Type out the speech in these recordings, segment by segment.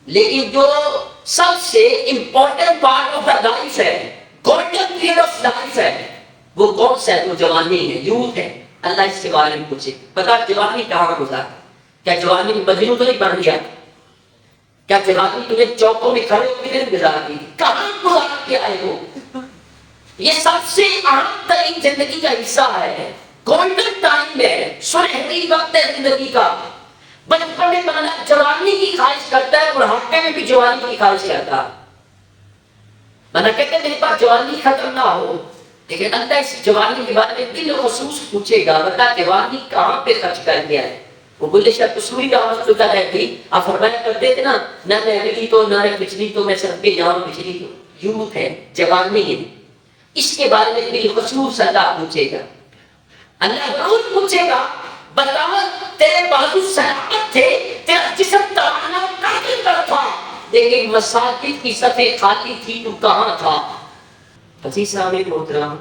لیکن جو سب سے important part of the life ہے، گولڈن پیریڈ آف لائف ہے، وہ کون سا ہے؟ وہ جوانی ہے، یوتھ ہے۔ اللہ اس کے بارے میں پوچھے، بتا جوانی کہاں گزارا؟ کیا جوانی میں مجنون تو نہیں بن گیا؟ کیا جوانی تمہیں چوکوں میں کھڑے ہو کے گزار دی؟ کہاں گزار کے آئے ہو؟ یہ سب سے اہم ترین زندگی کا حصہ ہے، گولڈن ٹائم ہے، سنہری وقت ہے زندگی کا۔ بچپن میں بندہ جوانی کی خواہش کرتا ہے، بڑھاپے میں بھی جوانی کی خواہش کرتا ہے۔ بندہ کہتے ہیں میرے پاس جوانی ختم نہ ہو، لیکن اللہ اس جوانی کے بارے میں دل خصوص پوچھے گا، بتا جوانی کہاں پہ خرچ کر دیا ہے؟ وہ گلے شاہ قصوری رحمۃ اللہ علیہ بھی آپ فرمایا کرتے تھے نا، نہ اگلی تو نہ پچھلی تو میں سب کے جاؤں، پچھلی تو یوتھ ہے، جوانی ہے، اس کے بارے میں دل خصوص اللہ پوچھے گا۔ اللہ ضرور پوچھے گا، بتا تیرے بازو سلامت تھے، تیرا جسم توانا قابل پر تھا، لیکن مساجد کی صفیں خالی تھی، تو کہاں تھا؟ عزیز سامعین محترم،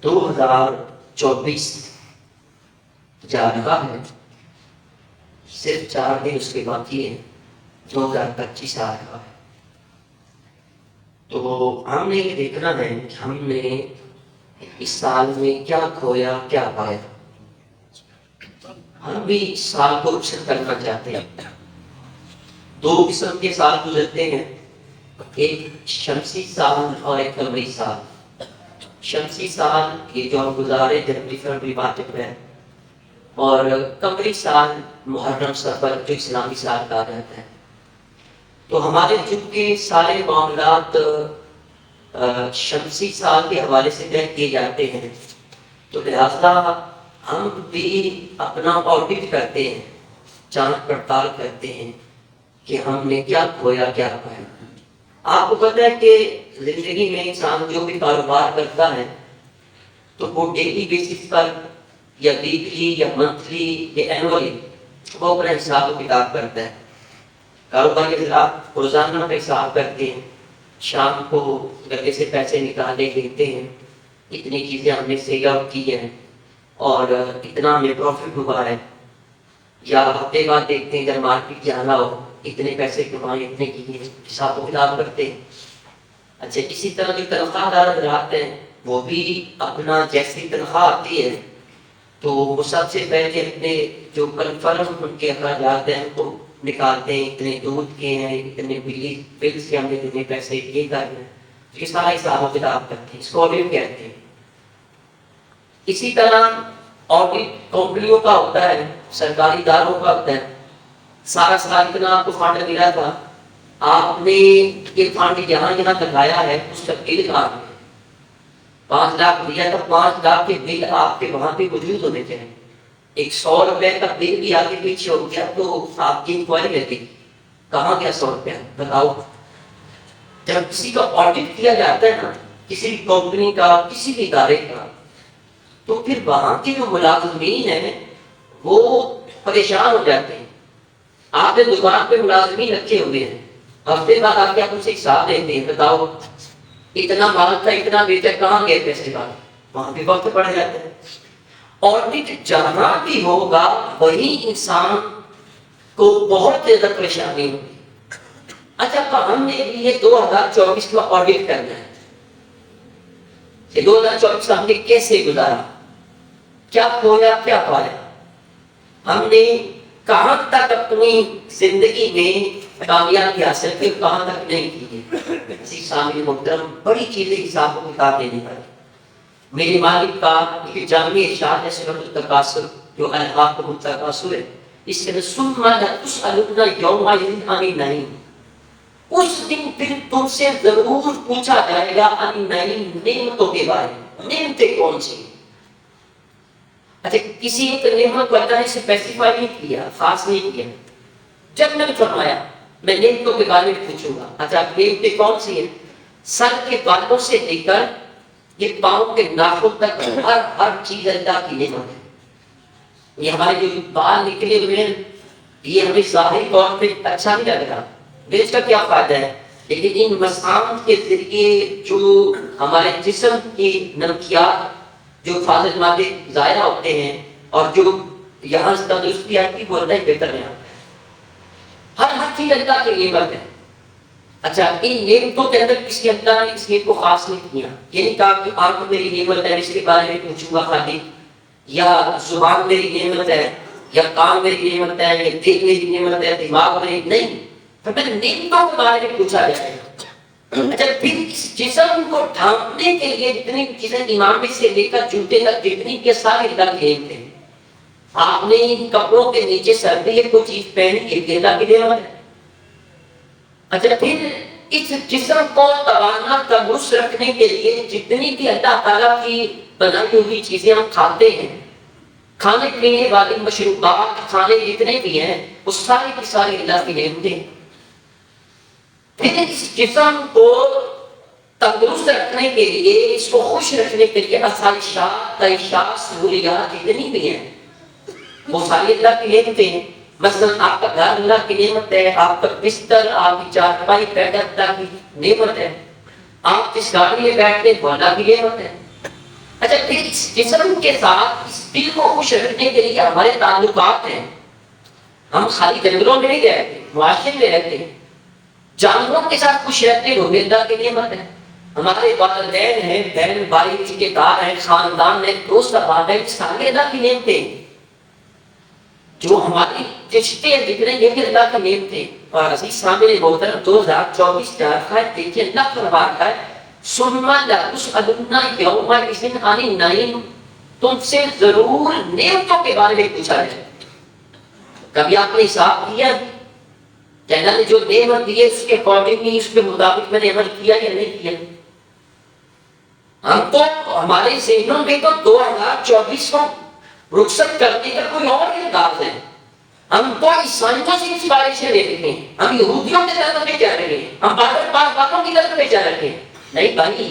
2024 جا رہا ہے، صرف 4 دن اس کے باقی ہیں، 2025 آ رہا ہے۔ تو ہم نے یہ دیکھنا ہے کہ ہم نے اس سال میں کیا کھویا کیا پایا۔ ہم بھی اس سال کو اچھل کرنا چاہتے ہیں۔ 2 قسم کے سال گزرتے ہیں، ایک شمسی سال اور ایک قمری سال۔ شمسی سال یہ جو ہم گزارے جنوری فروری مارچ اپریل، اور قمری سال محرم صفر جو اسلامی سال کہا جاتا ہے۔ تو ہمارے چونکہ سارے معاملات شمسی سال کے حوالے سے طے کیے جاتے ہیں، تو لہذا ہم بھی اپنا آڈٹ کرتے ہیں، جانچ پڑتال کرتے ہیں کہ ہم نے کیا کھویا کیا پایا۔ آپ کو پتہ ہے کہ زندگی میں انسان جو بھی کاروبار کرتا ہے تو وہ ڈیلی بیسس پر یا ویکلی یا منتھلی یا اینولی وہ اپنا حساب و کتاب کرتا ہے۔ کاروبار کے خلاف روزانہ کا حساب کرتے ہیں، شام کو گھر سے پیسے نکالے لیتے ہیں، اتنی چیزیں ہم نے سیل آؤٹ کی ہیں اور اتنا ہمیں پروفٹ ہوا ہے، یا ہفتے بعد دیکھتے ہیں جب مارکیٹ جانا ہو اتنے پیسے کمائے، اتنے کیے، حساب و کتاب کرتے ہیں۔ اچھا، اسی طرح جو تنخواہ دار حضرات ہیں وہ بھی اپنا جیسی تنخواہ آتی ہے تو وہ سب سے پہلے اپنے جو کنفرم ان کے اخراجات ہیں ان کو نکالتے ہیں، اتنے دودھ کے ہیں، اتنے بجلی بل سے ہم نے اتنے پیسے یہ کرنے، یہ سارا حساب و کتاب کرتے ہیں، اس کو آڈٹ کہتے ہیں۔ اسی طرح آڈٹ کمپنیوں کا ہوتا ہے، سرکاری اداروں کا ہوتا ہے۔ سارا سال اتنا آپ کو فنڈ ملا تھا، آپ نے یہ فنڈ یہاں یہاں لگایا ہے، اس کا بل کہاں ہے؟ 5 لاکھ دیا تھا، 5 لاکھ کے بل آپ کے وہاں پہ موجود ہونے چاہیے۔ ایک 100 روپے کا بل بھی آگے پیچھے ہو گیا تو آپ کی انکوائری لگے گی، کہاں گیا 100 روپیہ؟ بتاؤ۔ جب کسی کا آڈٹ کیا جاتا ہے نا، کسی بھی کمپنی کا، کسی بھی ادارے کا، تو پھر وہاں کے جو ملازمین ہیں وہ پریشان ہو جاتے ہیں۔ آپ نے دکان پہ ملازمین رکھے ہوئے ہیں، ہفتے بعد آ کے آپ ان سے حساب لیتے ہیں، بتاؤ اتنا مال تھا، اتنا بیچا، کہاں گئے پیسے؟ بعد وہاں بھی وقت پڑ جاتا ہے۔ آڈٹ جہاں بھی ہوگا وہی انسان کو بہت زیادہ پریشانی ہوگی۔ اچھا، ہم نے بھی یہ 2024 کا آڈٹ کرنا ہے کہ 2024 ہم نے کیسے گزارا، کیا کھویا کیا پایا، ہم نے کہاں تک اپنی زندگی میں کامیابی حاصل کی، کہاں تک نہیں کی ہے۔ اسی سامنے محترم بڑی چیزیں حساب و کتاب دینے پر میرے مالک کا ایک جامع ارشاد ہے، سورۃ التکاثر جو الہاکم التکاثر ہے، اس کے ثم لتسألن یومئذ عن النعیم، اس دن پھر تم سے ضرور پوچھا جائے گا عن النعیم، نعمتوں کے بارے میں۔ نعمتیں کون سی؟ اچھا، کسی ایک نعمت کو اللہ نے اسپیسیفائی نہیں کیا، خاص نہیں کیا۔ جنت فرمایا میں نعمتوں کے بارے میں پوچھوں گا۔ اچھا، نعمتیں کون سی ہیں؟ سر کے بالوں سے لے کر یہ پاؤں کے ناخن تک ہر چیز اللہ کی نعمت ہے۔ یہ ہمارے جو بال نکلے ہوئے ہیں یہ ہمیں ظاہری طور پہ اچھا نہیں لگ رہا، اس کا کیا فائدہ ہے، لیکن ان مسامت کے ذریعے جو ہمارے جسم کی نمکیات جو فاضل مادے ضائع ہوتے ہیں اور جو یہاں سے تندرستی آتی ہے وہ اللہ بہتر ہے۔ ہر چیز اللہ کی نعمت ہے. اچھا ان نعمتوں کے اندر کسی اللہ نے اس نعمت کو خاص نہیں کیا. یہ نہیں کہا کہ آنکھ میری نعمت ہے اس کے بارے میں پوچھوں گا خالی, یا زبان میری نعمت ہے, یا کان میری نعمت ہے, یا دل میری نعمت ہے, دماغ میری نہیں. پھر نعمتوں کے بارے میں پوچھا جائے گا. اچھا پھر اس جسم کو ڈھانپنے کے لیے جتنی چیزیں امام سے لے کر جوتے تک جتنی کے سارے اللہ کے نعمت ہیں. آپ نے ان کپڑوں کے نیچے سردی ہے کوئی چیز پہنی ہے اللہ کی نعمت ہے. اچھا پھر اس جسم کو توانا تندرست رکھنے کے لیے جتنی بھی اللہ تعالیٰ کی بنائی ہوئی چیزیں ہم کھاتے ہیں, کھانے پینے والی مشروبات کھانے جتنے بھی ہیں وہ سارے کی ساری اللہ کی نعمتیں ہیں. پھر اس جسم کو تندرست رکھنے کے لیے, اس کو خوش رکھنے کے لیے آسائشات, تعیشات, سہولیات جتنی بھی ہیں وہ ساری اللہ کی نعمتیں ہیں. مثلاً آپ کا گھر اللہ کی نعمت ہے, آپ کا بستر, آپ کی چارپائی بیڈ اللہ کی نعمت ہے, آپ جس گاڑی میں بیٹھتے ہیں وہ اللہ کی نعمت ہے. اچھا پھر اس جسم کے ساتھ اس دل کو خوش رکھنے کے لیے ہمارے تعلقات ہیں. ہم خالی جنگلوں میں نہیں رہتے, معاشرے میں رہتے ہیں, جانوروں کے ساتھ خوش رہتے ہیں وہ بھی اللہ کی نعمت ہے. ہمارے والدین ہیں, بہن بھائی, رشتے دار ہیں, خاندان ہیں, دوست احباب ہیں, سارے اللہ کی نعمتیں ہیں. جو ہماری رشتے ہیں جتنے یہ بھی اللہ کی نعمتیں ہیں. اور عزیز سامنے محترم 2024 کا ہے, دیکھیے اللہ فرما رہا ہے ثم لتسألن یومئذ عن النعیم, تم سے ضرور نعمتوں کے بارے میں پوچھا جائے. کبھی آپ نے حساب کیا کہ اللہ نے جو نعمت دی ہے اس کے اکارڈنگلی, اس کے مطابق میں نے عمل کیا یا نہیں کیا؟ ہم تو ہمارے ذہنوں میں تو 2024 کو رخصت کرنے کا کوئی اور انداز ہے. ہم تو عیسائیوں سے انسپائریشن لے رہے ہیں, ہم یہودیوں کی طرف پہ جا رہے ہیں, ہم بادل پاک باتوں کی طرف پہ جا رہے ہیں. نہیں بھائی,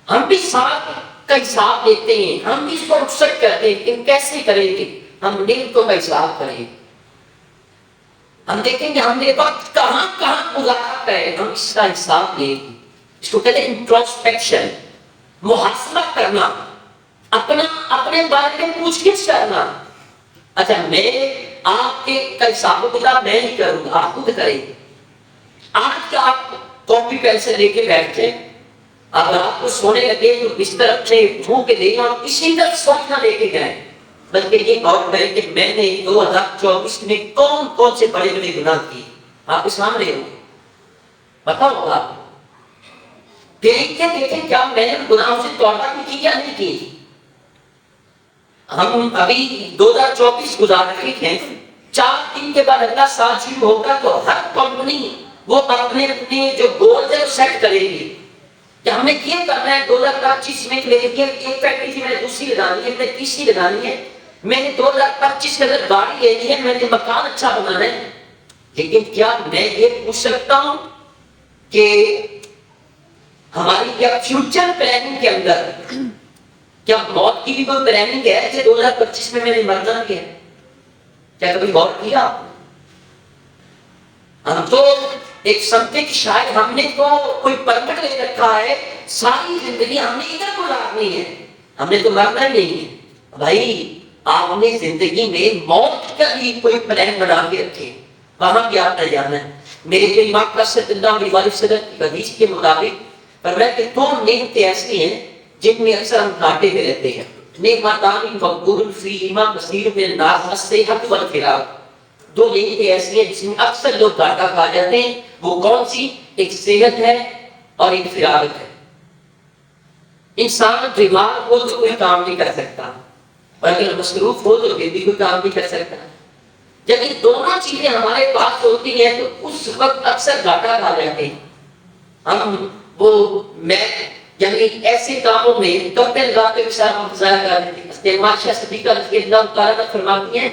ہم بھی ساتھ کا حساب لیتے ہیں, ہم بھی اس کو رخصت کرتے ہیں. کہ کیسے کریں گے؟ ہم نعمتوں کا حساب کریں, ہم دیکھیں گے ہم نے وقت کہاں کہاں گزارا ہے, ہم اس کا حساب لیں گے. اس کو کہتے ہیں انٹروسپیکشن, محاسبہ کرنا, اپنے بارے میں پوچھ گچھ کرنا. اچھا میں آپ کے حساب و کتاب میں نہیں کروں گا, آپ خود کریں گے. آج کا آپ کاپی پینسل لے کے بیٹھے, اگر آپ کو سونے لگے تو بستر اپنے منہ کے دیں اور کسی طرح سوچنا لے کے جائیں, بلکہ یہ غور کریں کہ میں نے 2024 میں کون کون سے بڑے بڑے گناہ کیے. آپ کے سامنے ہو, پتا ہوگا آپ کو. دیکھیں کیا میں نے گناہوں سے توبہ کی یا نہیں کی. ہم ابھی 2024 گزار رہے ہیں, 4 دن کے بعد اگلا سال شروع ہوگا تو ہر کمپنی وہ اپنے جو گولز ہے سیٹ کرے گی کہ ہم نے یہ کرنا ہے. 2025 میں ایک فیکٹری تھی, میں نے دوسری لگانی ہے, میں نے تیسری لگانی ہے, میں نے 2025 کے اندر گاڑی لینی ہے, میں نے مکان اچھا بنانا ہے. لیکن کیا میں یہ پوچھ سکتا ہوں کہ ہماری کیا فیوچر پلاننگ کے اندر کیا موت کی بھی کوئی پلاننگ ہے کہ 2025 میں نے مرنا کیا؟ کیا کبھی غور کیا؟ ہم تو ایک سمجھے کہ شاید ہم نے تو کوئی پرمٹ لے رکھا ہے, ساری زندگی ہم نے ادھر گزارنی ہے, ہم نے تو مرنا ہی نہیں ہے. بھائی آپ نے زندگی میں موت کا بھی کوئی پلان بنا کے رکھے, وہاں بھی آپ نہ جانا ہے. میرے جو امام کا صلی اللہ علیہ وسلم کی حدیث کے مطابق فرمایا کہ 2 نعمتیں ایسی ہیں جن میں اکثر ہم گھاٹے میں رہتے ہیں. نعمتان مغبون فیہما کثیر من الناس الصحۃ والفراغ. 2 نعمتیں ایسی ہیں جس میں اکثر لوگ گھاٹا کھا جاتے ہیں. وہ کون سی؟ ایک صحت ہے اور ایک فراغ ہے. انسان بیمار ہو تو کوئی کام نہیں کر سکتا, اور اگر مصروف ہو تو پھر بھی کوئی کام نہیں کر سکتا. جب یہ دونوں چیزیں ہمارے پاس ہوتی ہیں تو اس وقت اکثر گھاٹا کھا جاتے ہیں. ہم میں یعنی ایسے کاموں میں کپڑے ذات کے ساتھ ضائع کر دیتے ہیں. استعمال صدیقہ رضی اللہ تعالیٰ فرماتی ہیں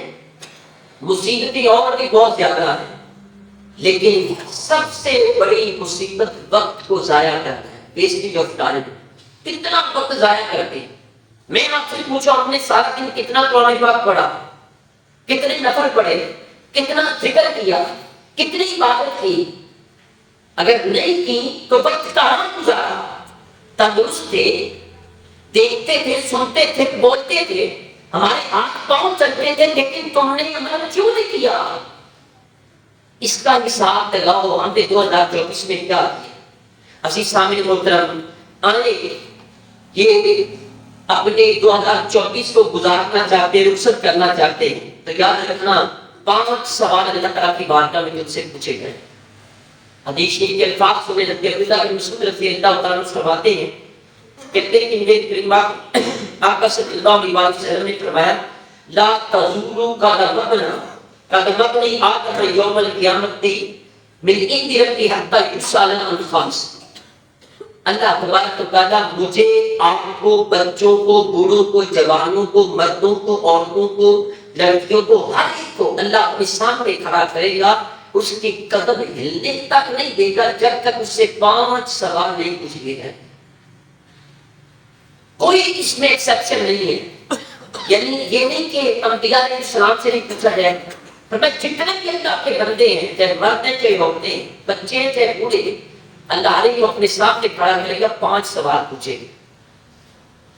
مصیبتیں اور بھی بہت زیادہ ہیں, لیکن سب سے بڑی مصیبت وقت کو ضائع کرنا ہے. Wastage of time. کتنا وقت ضائع کرتے ہیں. میں آپ سے پوچھا ہم نے سارا دن کتنا قرآن پاک پڑھا, کتنے نفل پڑھے, کتنا ذکر کیا, کتنی عبادت کی؟ اگر نہیں کی تو وقت کہاں گزارا؟ تندرست تھے, دیکھتے تھے, سنتے تھے, بولتے تھے, ہمارے ہاتھ پاؤں چلتے تھے, لیکن تم نے عمل کیوں نہیں کیا؟ اس کا حساب لگاؤ ہم نے 2024 میں کیا کیا۔ عزیز سامعین محترم، آئے یہ اپنے 2024 کو گزارنا چاہتے ہیں، رخصت کرنا چاہتے ہیں، تو یاد رکھنا 5 سوال اللہ تعالیٰ کی بارگاہ میں تم سے پوچھے گئے۔ حدیث کے الفاظ سنے لگتے ہیں، اللہ مسعود رضی اللہ تعالیٰ عنہ فرماتے ہیں، کہتے ہیں کہ میرے کریم آقا صلی اللہ علیہ وسلم نے فرمایا لا تزولوا قدم ابن آدم یوم القیامت من عند ربی حتی یسأل عن خمس۔ اللہ تبارک و تعالیٰ مجھے، آپ کو، بچوں کو، بوڑھوں کو، جوانوں کو، مردوں کو، عورتوں کو، لڑکیوں کو، ہر ایک کو اللہ اپنے سامنے کھڑا کرے گا، اس کی قدم ہلنے تک نہیں دے گا جب تک اس سے 5 سوال نہیں پوچھ لیے جائیں۔ کوئی اس میں ایکسپشن نہیں ہے، یعنی یہ نہیں کہ انبیاء علیہ السلام سے نہیں پوچھا جائے، فرمایا جتنے بھی اللہ کے بندے ہیں، چاہے مرد ہیں چاہے عورتیں ہیں، بچے ہیں چاہے بوڑھے، اللہ علیہ اپنے سامنے کھڑا کرے گا، 5 سوال پوچھے گا،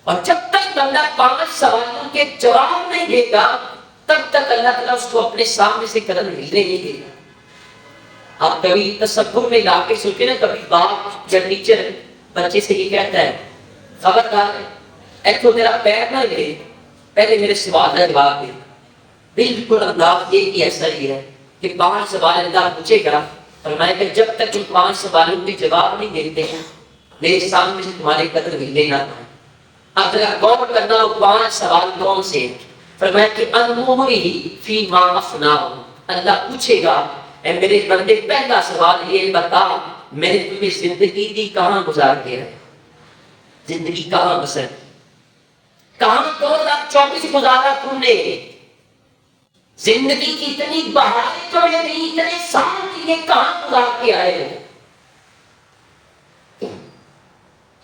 اور جب تک بندہ 5 سوالوں کے جواب نہیں دے گا تب تک اللہ تعالیٰ اس کو اپنے سامنے سے قدم ہلنے نہیں دے گا۔ آپ کبھی تصور میں لا کے سوچے نا، کبھی باپ یا ٹیچر بچے سے یہ کہتا ہے خبردار اے تو میرا پیر نہ لے، پہلے میرے سوال کا جواب دے۔ بالکل اللہ یہ بھی ایسا ہی ہے کہ 5 سوال اللہ پوچھے گا، فرمایا کہ جب تک تم 5 سوالوں کے جواب نہیں دیتے ہیں میرے سامنے سے تمہارے قدر ہلنے نہ پائیں۔ اب ذرا غور کرنا، وہ 5 سوال کون سے ہیں؟ فرمایا کہ انموری فی ما افناہ، اللہ پوچھے گا اے میرے بندے، پہلا سوال یہ بتا میں نے تمہیں زندگی دی کہاں گزار دیا ہے، زندگی کہاں بسر، کہاں 2024 گزارا تم نے، زندگی کی اتنی بہاریں تو یہ نہیں، اتنے سال کی یہ کہاں گزار کے آئے ہو۔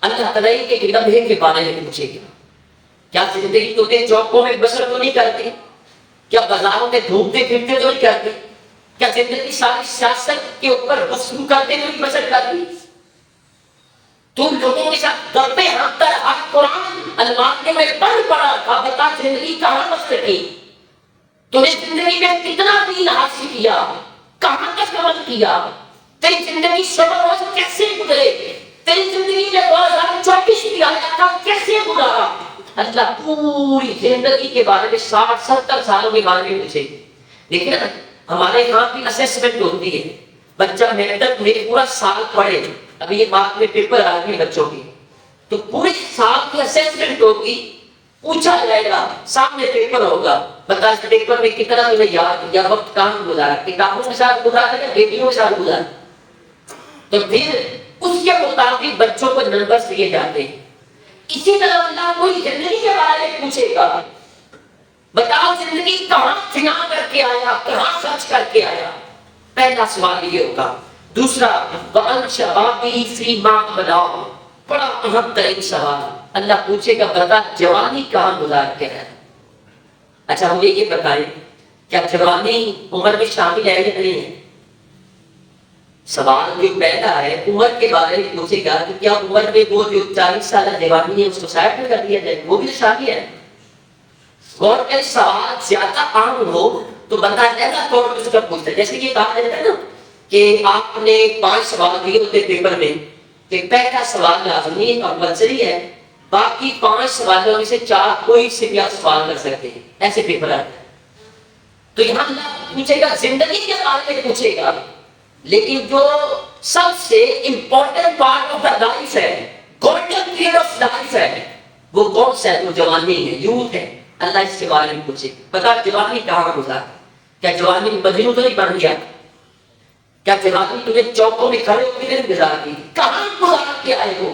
اللہ تعالیٰ کے لمحے کے بارے میں پوچھے گا، کیا زندگی تو نے چوکوں میں بسر تو نہیں کرتے، کیا بازاروں میں گھومتے پھرتے تو نہیں کرتے، کیا زندگی ساری سیاست کے اوپر غسل کرتے تو نہیں بسر کرتی، تم لوگوں کے ساتھ گپے ہانکتا رہا، قرآن المانے میں پڑھ پڑا تھا، بتا زندگی کہاں بسر کی، تو نے زندگی میں کتنا دین حاصل کیا، کہاں تک عمل کیا، تیری زندگی صبر روز کیسے گزرے، تیری زندگی میں 2024 کی آیا تھا کیسے گزارا۔ اللہ پوری زندگی کے بارے میں 60-70 سالوں کے بارے میں پوچھے گی۔ دیکھیں نا، ہمارے یہاں بھی اسیسمنٹ ہوتی ہے، بچہ محنت میں پورا سال پڑھے، ابھی یہ مارک میں پیپر آ رہے ہیں بچوں کی، تو پورے سال کی اسیسمنٹ ہوگی، پوچھا جائے گا، سامنے پیپر ہوگا، بتا اس پیپر میں کتنا تمہیں یاد یا وقت کہاں گزارا، کتابوں کے ساتھ گزارا یا بیٹیوں کے ساتھ گزارا، تو پھر اس کے مطابق بچوں کو نمبر دیے جاتے ہیں۔ اسی طرح اللہ کوئی زندگی کے بارے میں پوچھے گا، بتاؤ زندگی کہاں فنا کر کے آیا، کہاں خرچ کر کے آیا، پہلا سوال یہ ہوگا۔ دوسرا وَأَنْ شَبَابِي فِي مَا بَلَاغَ، بڑا اہم ترین سوال، اللہ پوچھے گا بتا جوانی کہاں گزار کے ہے۔ اچھا مجھے یہ بتائیں، کیا جوانی عمر میں شامل ہے یا نہیں ہے؟ سوال جو پہلا ہے عمر کے بارے میں پوچھے گا کہ کیا عمر میں وہ جو 40 سالہ جوانی ہے اس کو سائڈ میں کر دیا جائے، وہ بھی شامل ہے۔ غور کریں، سوال زیادہ عام ہو تو بندہ ایسا طور پر اس کا پوچھتا ہے، جیسے یہ کہا جاتا ہے نا کہ آپ نے 5 سوال دیے ہوتے پیپر میں، کہ پہلا سوال لازمی ہے کمپلسری ہے، باقی 5 سوالوں میں سے 4 کوئی سے بھی آپ سوال کر سکتے ہیں، ایسے پیپر آتا ہے۔ تو یہاں اللہ پوچھے گا زندگی کے بارے میں پوچھے گا، لیکن جو سب سے important part of the life ہے، گولڈن پیریڈ آف لائف ہے، وہ کون سا ہے؟ وہ جوانی ہے، یوتھ ہے۔ اللہ اس کے بارے میں پوچھے بتا جوانی کہاں گزارا، کیا جوانی مجنون تو نہیں بن گیا، کیا جوانی تمہیں چوکوں میں کھڑے ہو کے نہیں گزار دی، کہاں گزار کے آئے ہو؟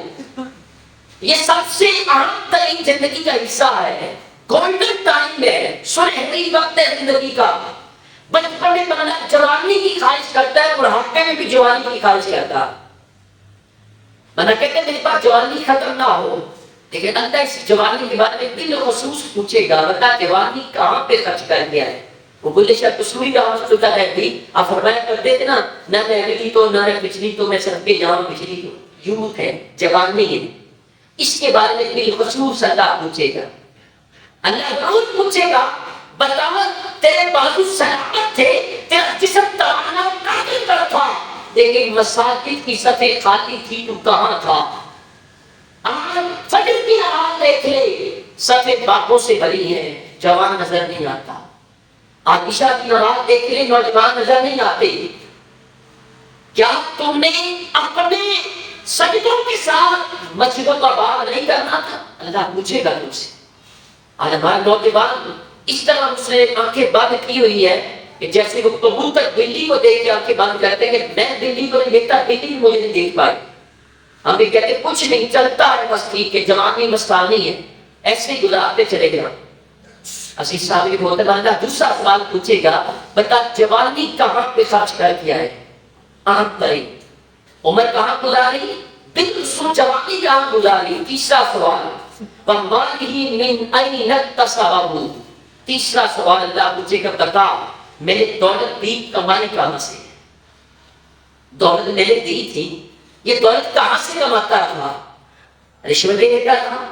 یہ سب سے اہم ترین زندگی کا حصہ ہے، گولڈن ٹائم ہے، سنہری وقت ہے زندگی کا۔ بچپن میں بندہ جوانی کی خواہش کرتا ہے، بڑھاپے میں بھی جوانی کی خواہش کرتا ہے، بندہ کہتے ہیں میرے پاس جوانی ختم نہ ہو، لیکن اللہ اس جوانی کے بارے میں بالخصوص پوچھے گا بتا جوانی کہاں پہ خرچ کر دیا ہے۔ وہ بولے شاید قصوری آواز ہوتا ہے بھی آپ فرمایا کرتے تھے نا، نہ میں اگلی تو نہ پچھلی تو میں سر پہ جاؤں پچھلی تو، یوتھ ہے، جوانی ہے، اس کے بارے میں بالخصوص اللہ پوچھے گا۔ اللہ ضرور پوچھے گا بتاؤ تیرے بازو سلامت تھے، تیرا جسم توانا قابل پر تھا، لیکن مساجد کی صفیں خالی تھی، تو کہاں تھا؟ آج فجر کی نماز دیکھ لے، صفیں باپوں سے بھری ہیں، جوان نظر نہیں آتا۔ عائشہ کی نماز دیکھ لے، نوجوان نظر نہیں آتے۔ کیا تم نے اپنے سجدوں کے ساتھ مسجدوں کا باغ نہیں کرنا تھا؟ اللہ پوچھے گا تم سے۔ آج ہمارے نوجوان اس طرح اس نے آنکھیں بند کی ہوئی ہے کہ جیسے وہ کبوتر بلی کو دیکھ کے آنکھیں بند کرتے ہیں کہ میں بلی کو نہیں دیکھتا، بلی مجھے نہیں دیکھ پائے۔ ہم بھی کہتے کچھ نہیں چلتا ہے، بس ٹھیک ہے، جوانی مستانی ہے، ایسے ہی گزارتے چلے گئے۔ عزیز صاحب یہ بہت بندہ دوسرا سوال پوچھے گا، بتا جوانی کہاں پہ خرچ کر کیا ہے؟ آنکھ پری عمر کہاں گزاری؟ بالکل جوانی کہاں گزاری؟ تیسرا سوال وَمَالِهِ مِنْ أَيْنَ اكْتَسَبَهُ، تیسرا سوال اللہ پوچھے گا، بتا میرے دولت دی کمائی کہاں سے؟ دولت میں نے دی تھی، یہ دولت کہاں سے کماتا رہا؟ رشوت دیتا رہا،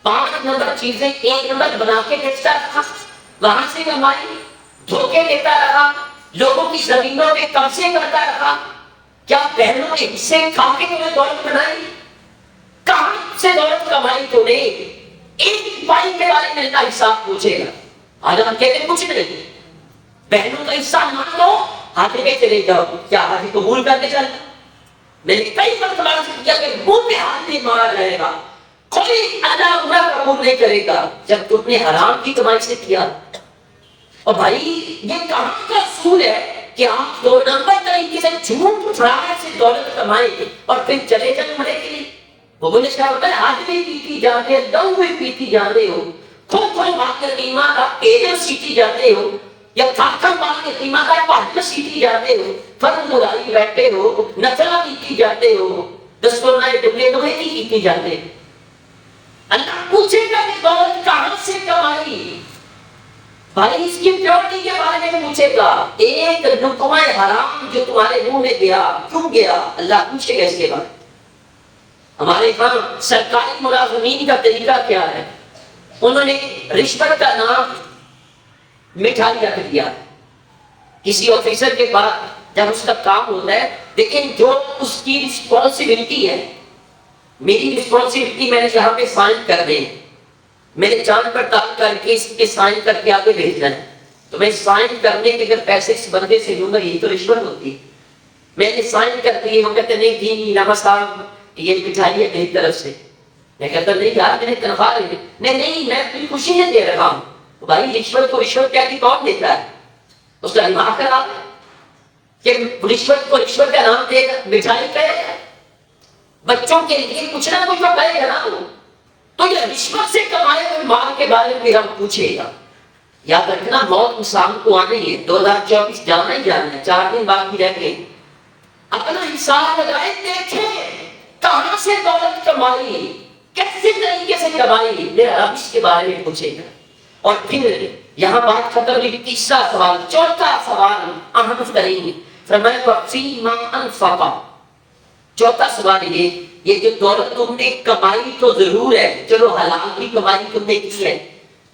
5 نمبر چیزیں 1 نمبر بنا کے بیچتا رہا، وہاں سے کمائی، دھوکے دیتا رہا، لوگوں کی زمینوں پہ قبضے کرتا رہا، کیا بہنوں کے حصے کھا کے تمہیں دولت بنائی؟ کہاں سے دولت کمائی تو نے؟ ایک بھائی کے بارے میں اللہ حساب پوچھے گا۔ آج ہم کہتے ہیں کچھ نہیں، بہنوں کا حصہ مان لو، ہاتھ پہ چلے جاؤ، کیا ہاتھ قبول کرتے چلنا؟ میں نے کئی مرتبہ کیا کہ منہ پہ ہاتھ نہیں مارا جائے گا، کوئی ادا عمرہ قبول نہیں کرے گا جب تم نے حرام کی کمائی سے کیا۔ اور بھائی یہ کہاں کا اصول ہے کہ آپ 2 نمبر طریقے سے جھوٹ فراڈ سے دولت کمائیں اور پھر چلے جائیں عمرے کے لیے؟ وہ بولے کیا ہوتا ہے، آج بھی پیتی جاتے ہو، لو بھی پیتی جاتے ہو، کھو مار کر ایمان کا پیڑ سیٹی جاتے ہو، یا تھاکا مار کے ایمان کا پہاڑ سیٹی جاتے ہو، فرد مرائی بیٹھتے ہو، نچلا پیتی جاتے ہو، دستورنائے ڈبلے دوہے نہیں پیتی جاتے۔ اللہ پوچھے گا کہ دولت کہاں سے کمائی؟ بھائی اس کی پیورٹی کے بارے میں پوچھے گا، ایک لقمہ حرام جو تمہارے منہ میں گیا کیوں گیا؟ اللہ پوچھے گا اس کے بارے۔ ہمارے ہاں سرکاری ملازمین کا طریقہ کیا ہے؟ انہوں نے رشوت کا نام مٹھائی رکھ دیا۔ کسی آفیسر کے پاس جب اس کا کام ہوتا ہے، لیکن جو اس کی رسپانسبلٹی ہے، میری رسپانسبلٹی میں نے یہاں پہ سائن کر دیں، میرے جان پر ڈال کر کے اس کے سائن کر کے آگے بھیجنا ہے، تو میں سائن کرنے کے اگر پیسے اس بندے سے لوں گا، یہ تو رشوت ہوتی ہے۔ میں نے سائن کر دیے، وہ کہتے نہیں جی نواز صاحب یہ مٹھائی ہے میری طرف سے۔ میں کہتا نہیں یار میں نے تنخواہ لی، نہیں میں اپنی خوشی سے دے رہا ہوں۔ بھائی رشوت کو رشوت کہتی کون دیتا ہے؟ اس کا دماغ خراب ہے کہ رشوت کو رشوت کا نام دے گا، مٹھائی کہے گا، بچوں کے لیے کچھ نہ کچھ تو کہے گا نا وہ۔ تو یہ رشوت سے کمائے ہوئے مال کے بارے میں ہم پوچھے گا۔ یاد رکھنا موت انسان کو آنے ہے، 2024 جانا ہی جانا ہے، 4 دن باقی رہ گئے۔ اپنا حساب لگائے، دیکھیں کہاں سے دولت کمائی، کیسے طریقے سے کمائی، میرا رب اس کے بارے میں پوچھے گا۔ اور پھر یہاں بات ختم ہوئی، تیسرا سوال، چوتھا سوال اہم ترین، فرمایا فیما انفقا۔ چوتھا سوال یہ جو دولت تم نے کمائی تو ضرور ہے، چلو حلال کی کمائی تم نے کی ہے،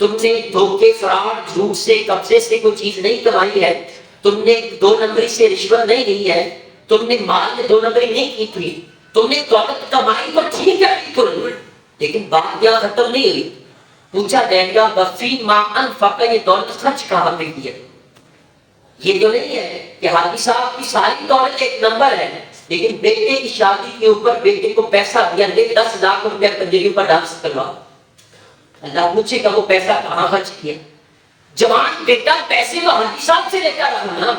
تم نے دھوکے فراڈ جھوٹ سے قبضے سے کوئی چیز نہیں کمائی ہے، تم نے 2 نمبری سے رشوت نہیں لی ہے، تم نے مال میں 2 نمبری نہیں کی تھی، تم نے دولت کمائی تو ٹھیک ہے بالکل، لیکن بات یہاں ختم نہیں ہوئی۔ پوچھا جائے گا وفیما انفقا، یہ دولت خرچ کہاں پہ کیا؟ یہ جو نہیں ہے کہ حاجی صاحب کی ساری دولت 1 نمبر ہے، لیکن بیٹے کی شادی کے اوپر بیٹے کو پیسہ دیا، لے 10 لاکھ روپیہ کنجری پر ڈانس کروا۔ اللہ پوچھے گا وہ پیسہ کہاں خرچ کیا؟ جوان بیٹا پیسے تو حاجی صاحب سے لے کر رہا نا،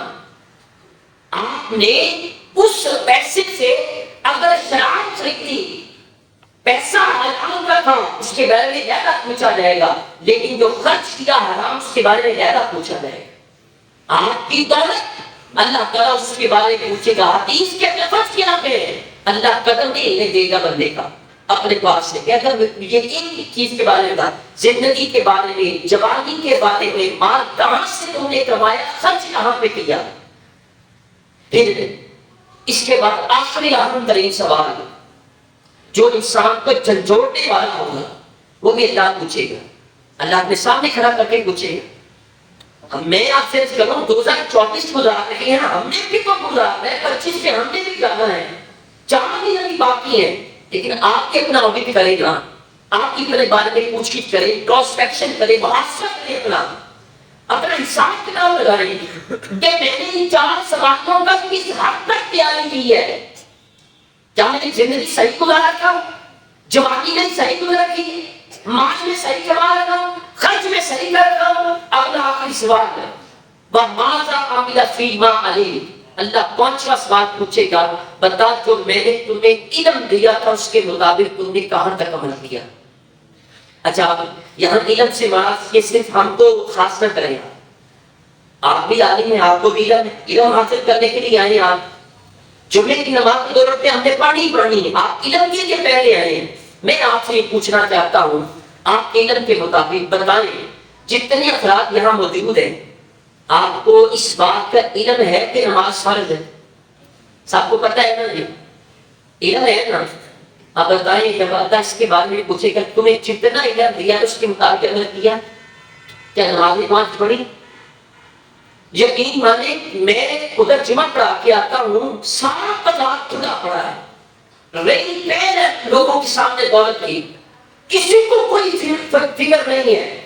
آپ نے اس پیسے سے اگر شراب خریدی، پیسہ حرام کا تھا، اس کے بارے میں زیادہ پوچھا جائے گا، لیکن جو خرچ کیا حرام اس کے بارے میں زیادہ پوچھا جائے گا۔ آپ کی دولت اللہ تعالیٰ اس کے بارے میں پوچھے گا۔ حدیث کے لفظ کیا ہے؟ اللہ قدر نہیں دے گا بندے کا اپنے پاس سے، کہتا یہ ایک چیز کے بارے میں، زندگی کے بارے میں، جوانی کے بارے میں، مال کہاں سے تم نے کمایا، خرچ کہاں پہ کیا۔ پھر اس کے بعد آخری اہم ترین سوال جو انسان کو جھنجھوڑنے والا ہوگا، وہ بھی اللہ پوچھے گا۔ اللہ اپنے سامنے کھڑا کر کے پوچھے گا اب میں آپ سے کروں 2024 گزار رہے ہیں، ہم نے بھی تو گزارنا ہے، 25 میں ہم نے بھی جانا ہے، 4 دن ابھی باقی ہے، لیکن آپ کے اپنا آڈٹ کرے گا، آپ کی اپنے بارے میں پوچھ گچھ کرے، کراس کرے، محاسبہ کرے، اپنا حساب کتاب لگائیں کہ میں نے ان 4 سوالوں کا کس حد تک تیاری کی ہے، کیا میں نے زندگی صحیح گزارا تھا، جوانی میں صحیح گزارا کی، مال میں صحیح کما رہا ہوں، خرچ میں صحیح کر رہا ہوں۔ اگلا آخری سوال ہے وَمَاذَا عَمِلَ فِيمَا عَلِمَ، اللہ 5واں سوال پوچھے گا، بتا جو میں نے تمہیں علم دیا تھا اس کے مطابق تم نے کہاں تک عمل کیا۔ اچھا یہاں علم سے مراد یہ صرف ہم کو خاص نہ کریں، آپ بھی عالم ہیں، آپ کو بھی علم ہے، علم حاصل کرنے کے لیے آئے ہیں آپ، جمعے کی نماز کی 2 رکعتیں ہم نے پڑھنی ہے، آپ علم کے لیے پہلے آئے ہیں۔ میں آپ سے یہ پوچھنا چاہتا ہوں، آپ علم کے مطابق بتائیں جتنے افراد یہاں موجود ہیں آپ کو اس بات کا علم ہے کہ نماز فرض ہے؟ سب کو پتہ ہے نا جی، علم ہے نا؟ آپ بتائیں جب اللہ اس کے بارے میں پوچھے گا تمہیں جتنا علم دیا اس کے مطابق عمل کیا، کیا نماز 5 پڑھی؟ یقین مانے میں ادھر جمعہ پڑھا کے آتا ہوں، سارا پتہ خدا پڑا ہے، رہی پہلے لوگوں کے سامنے دولت کی، کسی کو کوئی فکر نہیں ہے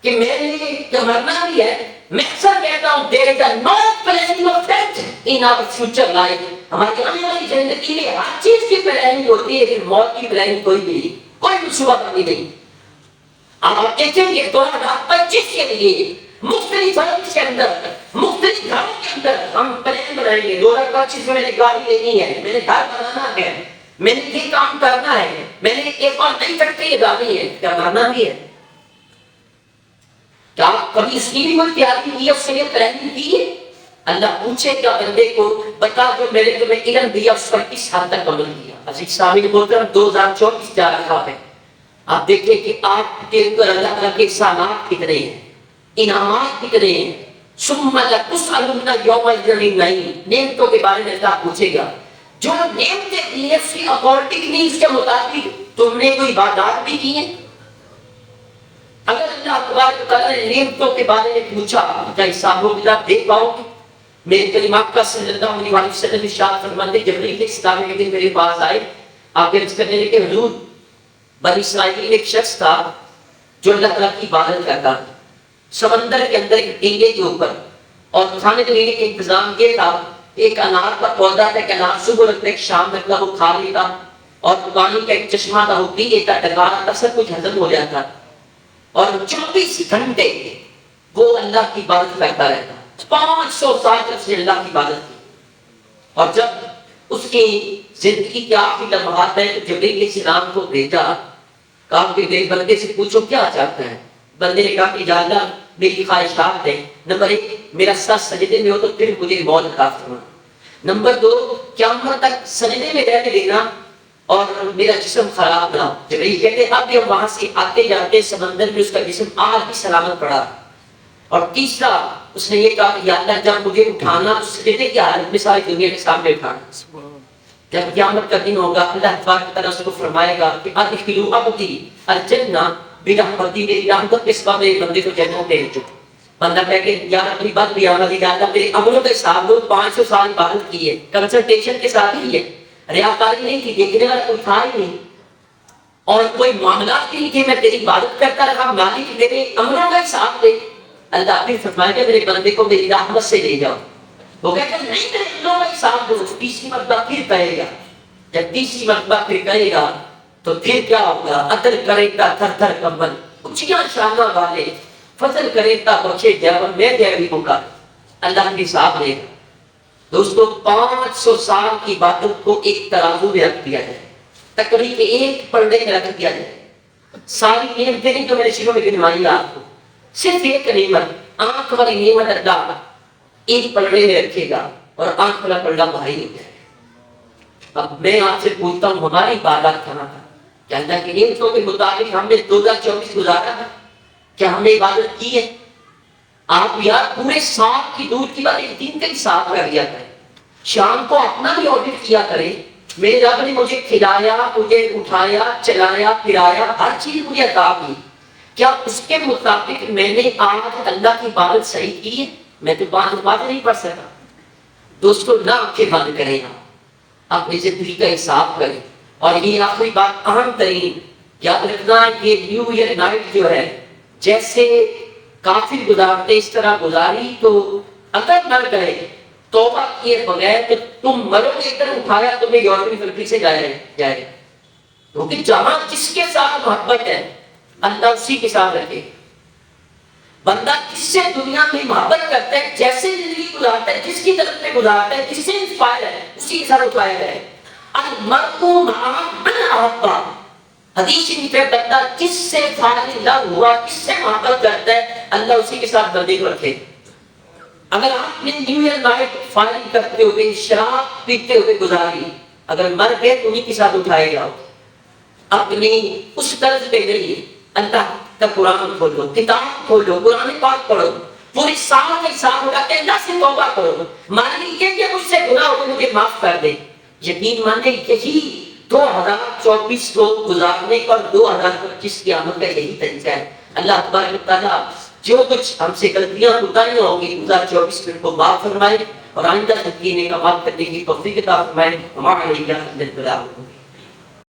کہ میرے لیے کیا مرنا بھی ہے۔ میں اکثر کہتا ہوں there is no planning of death in our future life، ہماری آنے والی زندگی میں ہر چیز کی پلاننگ ہوتی ہے لیکن موت کی پلاننگ کوئی نہیں، کوئی منصوبہ بندی نہیں۔ آپ دیکھیں گے 2025 کے لیے مختلف فرق کے اندر، مختلف گھروں کے اندر ہم پلان بنائیں گے۔ 2025 میں میں نے گاڑی لینی ہے، میں نے گھر بنانا ہے، میں نے یہ کام کرنا ہے، میں نے ایک اور نئی فیکٹری لگانی ہے، کیا کرنا بھی ہے؟ کیا کبھی اس کی بھی کوئی تیاری کی ہے، اس کے لیے پلاننگ کی ہے؟ اللہ پوچھے گا بندے کو بتا جو میں نے تمہیں علم دیا اس پر کس حد تک عمل کیا۔ عزیز سامعین محترم 2024 جا رہا ہے، آپ دیکھیں کہ آپ کے اوپر اللہ تعالیٰ کے احسانات کتنے ہیں، انعامات کتنے ہیں۔ ثم لتسألن یومئذ عن النعیم، نعمتوں کے بارے میں اللہ پوچھے گا، جو نعمتیں دی ہیں اس کی اکارڈنگلی اس کے مطابق تم نے کوئی عبادات بھی کی ہیں؟ اگر اللہ تبارک و تعالیٰ نے نعمتوں کے بارے میں پوچھا کیا حساب و کتاب دے پاؤ گے؟ میرے کلمات کا صلی اللہ علیہ وسلم ارشاد فرماتے جبرائیل اسلام کے دن میرے پاس آئے، آگے عرض کرنے لگے حضور بنی اسرائیل ایک شخص تھا جو اللہ تعالیٰ کی عبادت کرتا تھا، سمندر کے اندر ایک ٹیلے کے اوپر، اور کھانے پینے کے انتظام یہ تھا، ایک انار کا پودا تھا کہ انار صبح رکھتا ایک شام تک وہ کھا لیتا، اور پانی کا ایک چشمہ تھا وہ پی لیتا، ٹکارا تھا، سب کچھ ہضم ہو جاتا، اور 24 گھنٹے وہ اللہ کی عبادت کرتا رہتا، 500 سال تک اس نے اللہ کی عبادت کی۔ اور جب اس کی زندگی کے آخری لمحات میں جبرائیل علیہ السلام کو بھیجا، کہا کہ میرے بندے سے پوچھو کیا چاہتا ہے۔ بندے نے کہا کہ یا اللہ میری خواہشات ہیں، نمبر 1 میرا سر سجدے میں ہو تو پھر مجھے موت عطا فرما، نمبر 2 قیامت تک سجدے میں رہنے دینا اور میرا جسم خراب نہ ہو۔ جبرائیل کہتے ہیں اب جب وہاں سے آتے جاتے سمندر میں اس کا جسم آج بھی سلامت پڑا۔ اور تیسرا اس نے یہ کہا کہ یا اللہ جب مجھے اٹھانا تو سجدے کی حالت میں ساری دنیا کے سامنے اٹھانا، جب قیامت کا دن ہوگا اللہ تبارک و تعالیٰ اس کو فرمائے گا کہ ادخلوا عبدی الجنہ برحمتی، میری رحمت کے سبب میرے بندے کو جنت دے دو۔ بندہ کہے کہ یا اپنی بات بھی آنا دی جاتا میرے عملوں کے حساب لو 500 سال عبادت کی ہے، کنسنٹریشن کے ساتھ کی ہے، ریاکاری نہیں کی، دیکھنے والا کوئی تھا ہی نہیں، اور کوئی معاملات کے لیے میں تیری عبادت کرتا رہا، مالک میرے عملوں کا حساب دے۔ اللہ بھی فرمائے کہ میرے بندے کو میری رحمت سے لے جاؤ۔ وہ کہتا ہے نہیں تیرے عملوں کا حساب دو۔ 30 مرتبہ پھر کہے گا، جب 30 مرتبہ پھر کہے گا تو پھر کیا ہوگا؟ عدل کرے گا تھر تھر کمبل، اونچیاں شانوں والے، فضل کرے گا بخشے جاون میں جیوی ہوگا، اللہ کے حساب لے گا۔ دوستو 500 سال کی عبادت کو ایک ترازو میں رکھ دیا جائے، تقریب ایک پردے میں رکھ دیا جائے، ساری نعمتیں نہیں تو میں نے شروع میں گنوائی آپ کو، صرف ایک نعمت آنکھ والی نعمت اللہ ایک پردے میں رکھے گا اور آنکھ والا پردہ بھاری ہو جائے گا۔ اب میں آپ سے پوچھتا ہوں ہماری عبادت کہاں تھا؟ کیا اللہ کی نعمتوں کے مطابق ہم نے 2024 گزارا ہے؟ کیا ہم نے عبادت کی ہے؟ آپ یار پورے سال کی دودھ کی بات ایک دن کا حساب کر لیا کریں، شام کو اپنا بھی آڈٹ کیا کریں، میرے رب نے مجھے کھلایا، مجھے اٹھایا، چلایا، پھرایا، ہر چیز مجھے عطا کی، کیا اس کے مطابق میں نے آج اللہ کی عبادت صحیح کی ہے؟ میں تو بات نہیں پڑھ سکا۔ دوستو نہ آنکھیں بند کریں، اپنی زندگی کا حساب کریں۔ اور یہ آخری بات اہم ترین، یاد رکھنا یہ نیو ایئر نائٹ جو ہے جیسے کافر گزارتے اس طرح گزاری تو اگر نہ کرے توبہ کیے بغیر تو تم مرو گے، ایک طرح اٹھایا تمہیں یورپی کنٹری سے جائے کیونکہ جہاں جس کے ساتھ محبت ہے اللہ اسی کے ساتھ رکھے۔ بندہ کس سے دنیا میں محبت کرتا ہے، جیسے زندگی گزارتا ہے، جس کی طرف میں گزارتا ہے، جس سے انسپائر ہے اسی کے ساتھ اٹھایا ہے۔ المرء مع من احب، حدیث شریف ہے بندہ کس سے فائدہ ہوا، کس سے محبت کرتا ہے اللہ اسی کے ساتھ بندے کو رکھے۔ اگر آپ نے نیو ایئر نائٹ فائرنگ کرتے ہوئے شراب پیتے ہوئے گزاری، اگر مر گئے تو انہیں کے ساتھ اٹھائے جاؤ۔ اپنی اس طرز پہ نہیں، اللہ کا قرآن کھولو، کتاب کھولو، قرآن پاک پڑھو، پوری سال کا حساب ہوگا کہ اللہ سے توبہ کرو، مان لیجیے کہ مجھ سے گناہ ہو مجھے معاف کر دے۔ یقین مانے یہی 2024 کو گزارنے پر 2025 کی آمد کا یہی طریقہ ہے۔ اللہ تبارک و تعالیٰ جو کچھ ہم سے غلطیاں بتائی ہوگی 2024 میں کو معاف فرمائے اور آئندہ زندگی میں کمال کرنے کی توفیق عطا فرمائے۔ ہمارے لیے